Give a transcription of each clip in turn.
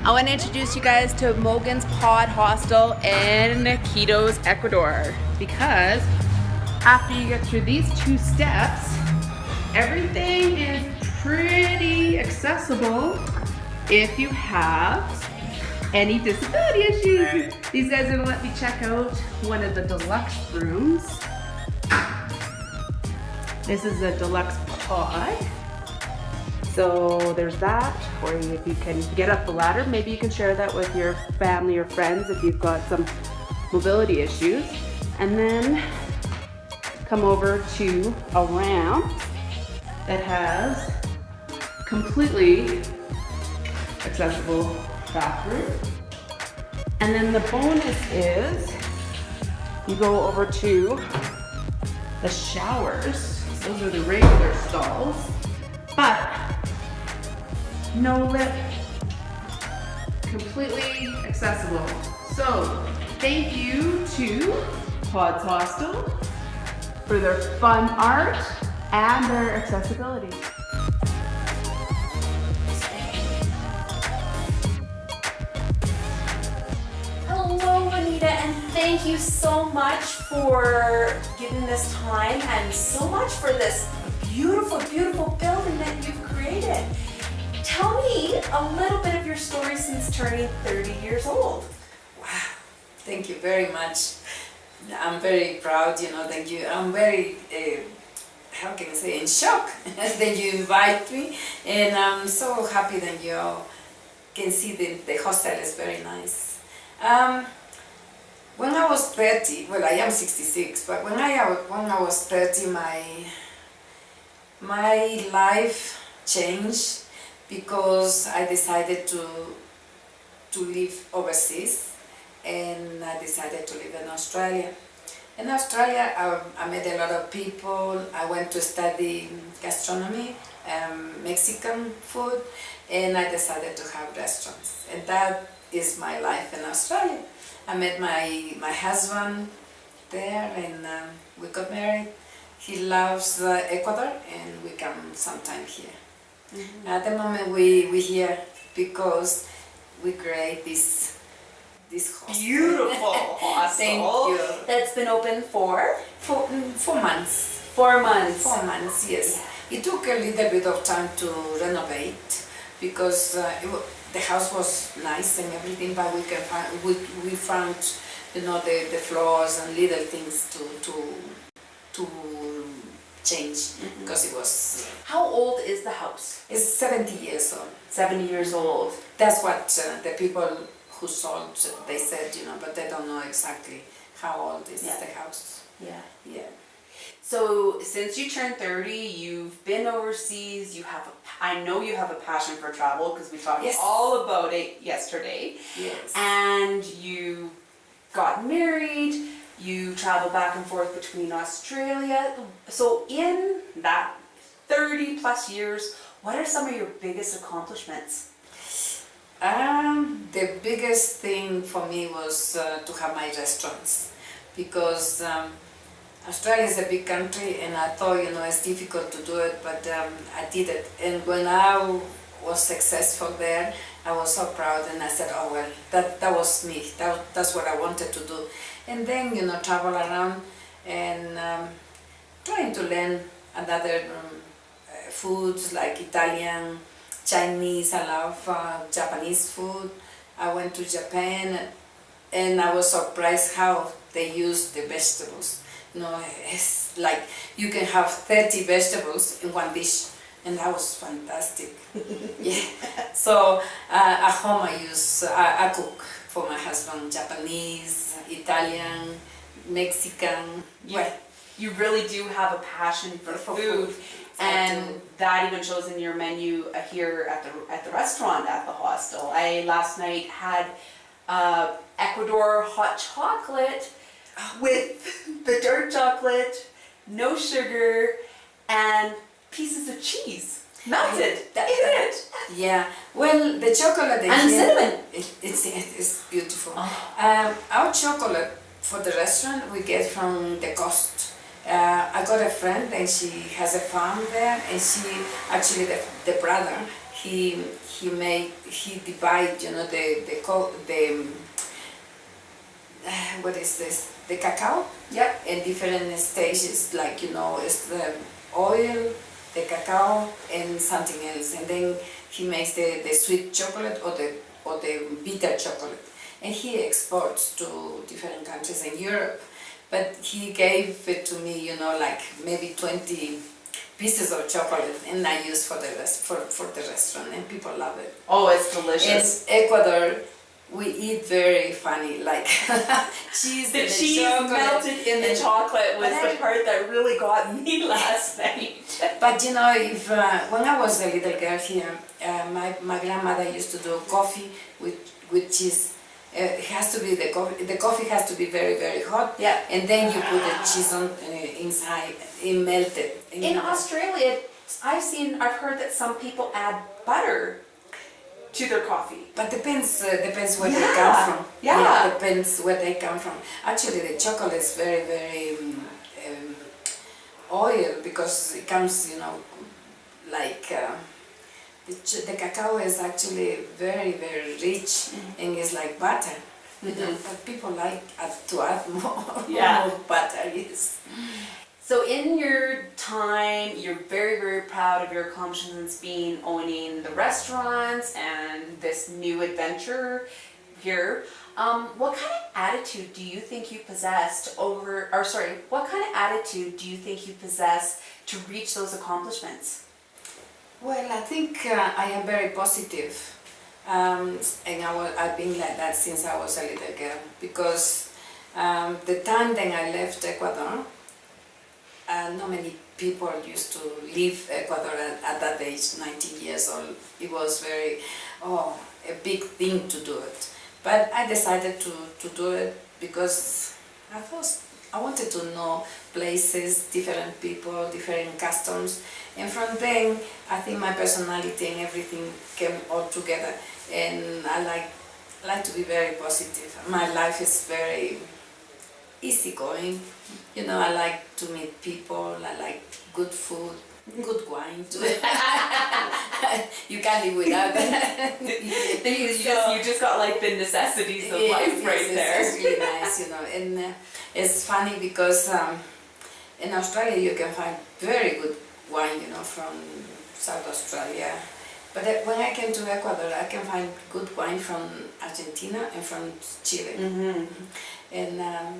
I want to introduce you guys to Mogen's Pod Hostel in Quito, Ecuador, because after you get through these 2 steps, everything is pretty accessible if you have any disability issues. These guys are gonna let me check out one of the deluxe rooms. This is a deluxe pod. So there's that, or if you can get up the ladder, maybe you can share that with your family or friends if you've got some mobility issues. And then come over to a ramp that has completely accessible bathroom. And then the bonus is you go over to the showers. Those are the regular stalls, but no lip, completely accessible. So thank you to Pods Hostel for their fun art and their accessibility. Hello, Juanita, and thank you so much for giving this time and so much for this beautiful, beautiful building that you've created. Tell me a little bit of your story since turning 30 years old. Wow, thank you very much. I'm very proud, thank you. I'm very, how can I say, in shock that you invite me. And I'm so happy that you can see the hostel is very nice. When I was 30, well, I am 66, but when I was 30, my life changed because I decided to live overseas, and I decided to live in Australia. In Australia, I met a lot of people. I went to study gastronomy, Mexican food, and I decided to have restaurants. And that is my life in Australia. I met my husband there, and we got married. He loves Ecuador, and we come sometime here. Mm-hmm. At the moment we here because we create this hostel. Beautiful hostel. Thank you. That's been open for 4 months. 4 months. 4 months, yes. It took a little bit of time to renovate because the house was nice and everything, but we found the floors and little things to change, because it was... How old is the house? It's 70 years old. 70 years old. That's what the people who sold, they said, but they don't know exactly how old is the house. Yeah. Yeah. So since you turned 30, you've been overseas, I know you have a passion for travel, because we talked all about it yesterday. Yes. And you got married. You travel back and forth between Australia. So in that 30 plus years, what are some of your biggest accomplishments? The biggest thing for me was to have my restaurants, because Australia is a big country, and I thought, it's difficult to do it, but I did it. And when I was successful there, I was so proud, and I said, oh well, that was me. That's what I wanted to do. And then, travel around and trying to learn another foods like Italian, Chinese. I love Japanese food. I went to Japan, and I was surprised how they use the vegetables. It's like you can have 30 vegetables in one dish, and that was fantastic. Yeah. So at home I cook for my husband, Japanese, Italian, Mexican. Well, you really do have a passion for food, and that even shows in your menu here at the restaurant at the hostel. I last night had Ecuador hot chocolate with the dark chocolate, no sugar, and pieces of cheese. Melted. That's it. Yeah. Well, the chocolate and cinnamon. It's beautiful. Oh. Our chocolate for the restaurant we get from the coast. I got a friend, and she has a farm there, and she actually the brother he he divide, you know, what is this? The cacao. Yep. In different stages, like, you know, it's the oil, the cacao, and something else. And then he makes the sweet chocolate or the bitter chocolate. And he exports to different countries in Europe. But he gave it to me, you know, like maybe 20 pieces of chocolate, and I use for the restaurant, and people love it. Oh, it's delicious. In Ecuador, we eat very funny, like cheese. The and cheese chocolate. melted in the And- chocolate was but the part that really got me last night. But you know, if when I was a little girl here, my grandmother used to do coffee with cheese. It has to be the coffee has to be very, very hot. Yeah. And then you put the cheese on inside, it melted. And In you know, Australia, I've heard that some people add butter to their coffee. but depends where they Yeah, come from. yeah. Depends where they come from. Actually, the chocolate is very, very oil, because it comes, you know, like the cacao is actually very, very rich, and it's like butter. You know, but people like to add more, Yeah. more butter. Yes. So in your time, you're very, very proud of your accomplishments being owning the restaurants and this new adventure here. What kind of attitude do you think you possessed what kind of attitude do you think you possess to reach those accomplishments? Well, I think I am very positive, and I've been like that since I was a little girl, because the time then I left Ecuador, not many people used to leave Ecuador at that age, 19 years old. It was a big thing to do it. But I decided to do it because I wanted to know places, different people, different customs. And from then, I think my personality and everything came all together. And I like to be very positive. My life is very easygoing. You know, I like to meet people. I like good food, good wine too. You can't live without that. You just got like the necessities of life right there. It's really nice, you know. And it's funny because in Australia you can find very good wine, you know, from South Australia. But when I came to Ecuador, I can find good wine from Argentina and from Chile. Mm-hmm. And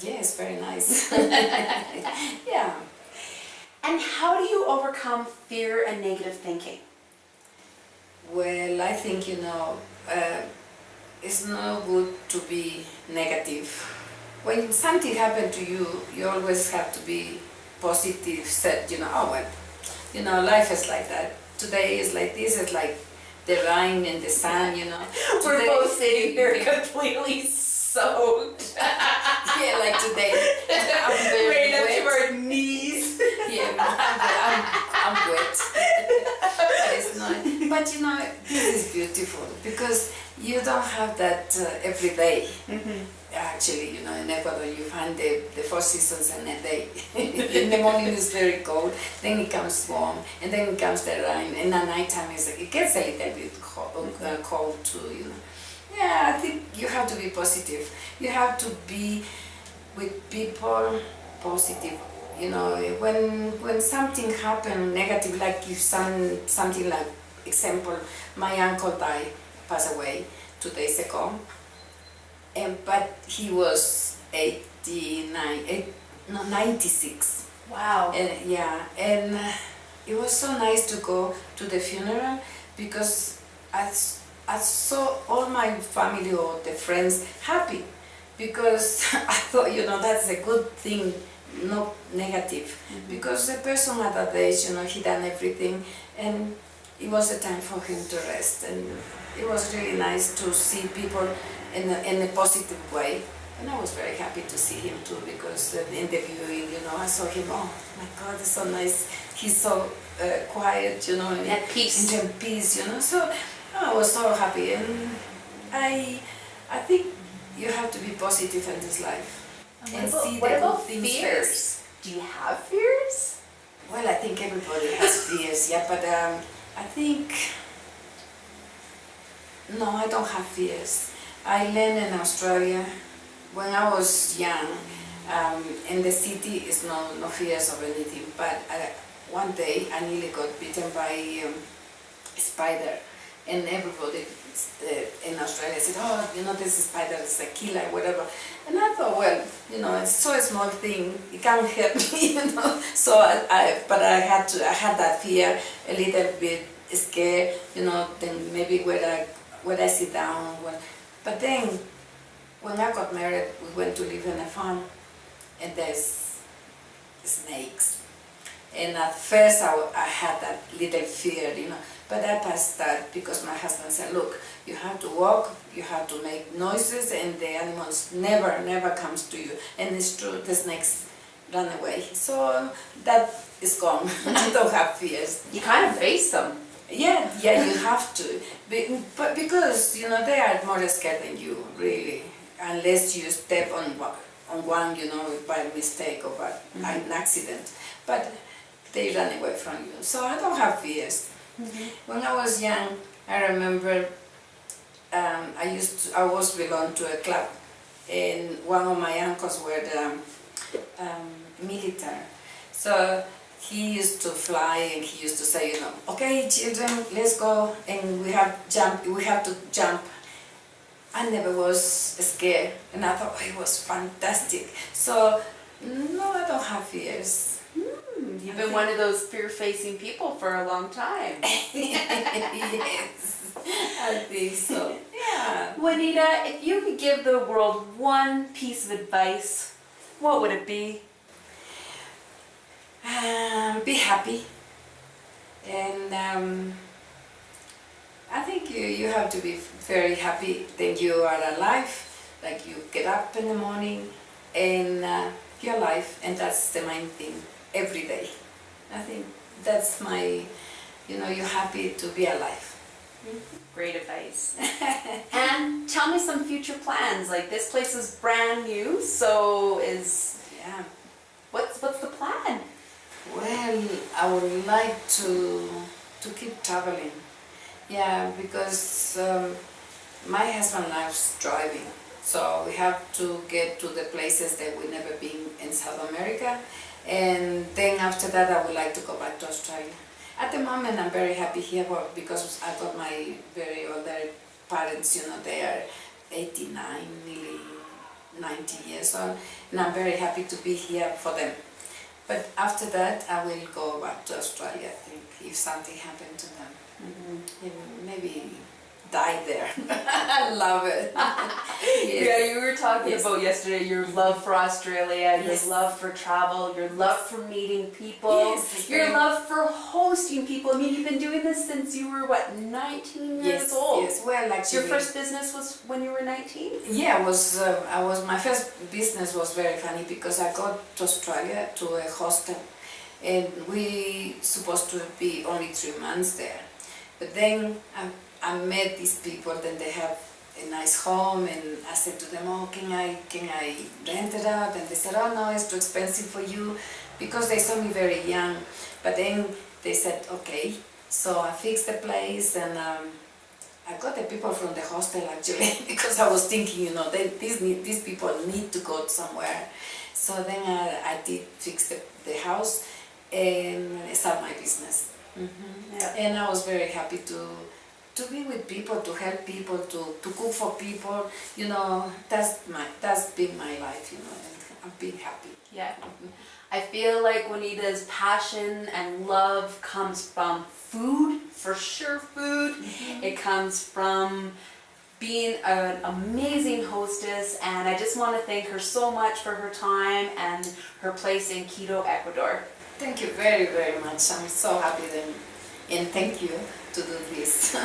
yeah, it's very nice. Yeah. And how do you overcome fear and negative thinking? Well, I think, you know, it's no good to be negative. When something happened to you, you always have to be positive, said, you know, oh well, you know, life is like that. Today is like this, it's like the rain and the sun, you know. We're Today- both sitting here completely soaked. Yeah, like today. I'm very Right up wet. to our knees. Yeah, I'm wet. But it's not. But you know, this is beautiful because you don't have that every day. Actually, you know, in Ecuador you find the four seasons in a day. In the morning it's very cold, then it comes warm, and then it comes the rain, and at night time it gets a little bit cold too, you know. Yeah, I think you have to be positive. You have to be with people positive. You know, when something happen negative, like if something like, example, my uncle passed away 2 days ago, but he was 96. Wow. And yeah, and it was so nice to go to the funeral because I saw all my family or the friends happy, because I thought, you know, that's a good thing, not negative. Because the person at that age, you know, he done everything, and it was a time for him to rest, and it was really nice to see people in a positive way. And I was very happy to see him too, because in the viewing, you know, I saw him, oh my God, it's so nice. He's so quiet, you know, At peace. and at peace, you know. So I was so happy, and I think you have to be positive in this life and see what the about good things fears? first. Do you have fears? Well, I think everybody has fears, yeah, but I think No, I don't have fears. I learned in Australia when I was young. In the city, is no fears of anything. But one day, I nearly got bitten by a spider, and everybody in Australia said, "Oh, you know, this spider is a killer, whatever." And I thought, well, you know, it's so a small thing, it can't hurt me, you know. So I had that fear, a little bit scared, you know. Then maybe when I sit down, but then when I got married, we went to live in a farm, and there's snakes. And at first I had that little fear, you know, but I passed that because my husband said, look, you have to walk, you have to make noises, and the animals never comes to you. And it's true, the snakes run away. So that is gone. I don't have fears. You kind of face them. Yeah, you have to. But because, you know, they are more scared than you, really, unless you step on one, you know, by mistake or by an accident. But they run away from you. So I don't have fears. When I was young, I remember I was belong to a club, and one of my uncles were the military. So he used to fly, and he used to say, you know, okay, children, let's go, and we have to jump. I never was scared, and I thought it was fantastic. So no, I don't have fears. You've been one of those fear-facing people for a long time. Yes, I think so. Yeah. Juanita, if you could give the world one piece of advice, what would it be? Be happy, and I think you have to be very happy that you are alive, like you get up in the morning and you're alive, and that's the main thing, every day. I think that's my, you know, you're happy to be alive. Great advice. And tell me some future plans, like this place is brand new, so Yeah. what's the plan? Well, I would like to keep traveling. Yeah, because my husband loves driving, so we have to get to the places that we've never been in South America, and then after that I would like to go back to Australia. At the moment I'm very happy here because I got my very older parents, you know, they are 89, nearly 90 years old, and I'm very happy to be here for them. But after that I will go back to Australia, I think, if something happened to them. And maybe die there. I love it. Yes. Yeah, you were talking Yes. about yesterday your love for Australia, Yes. your love for travel, your love for meeting people, Yes, your very- love for hosting people. I mean, you've been doing this since you were, what, 19 years old? Yes. Well, actually, Your first business was when you were 19? Yeah, my first business was very funny because I got to Australia to a hostel, and we supposed to be only 3 months there. But then I met these people, then they have a nice home, and I said to them, oh, can I rent it out? And they said, oh no, it's too expensive for you, because they saw me very young. But then they said, okay. So I fixed the place, and I got the people from the hostel actually, because I was thinking, you know, these people need to go somewhere. So then I did fix the house and start my business. Yeah. And I was very happy to be with people, to help people, to cook for people. You know, that's been my life, you know, and I'm being happy. Yeah. I feel like Juanita's passion and love comes from food, for sure food. It comes from being an amazing hostess, and I just want to thank her so much for her time and her place in Quito, Ecuador. Thank you very, very much. I'm so happy then, and thank you to do this.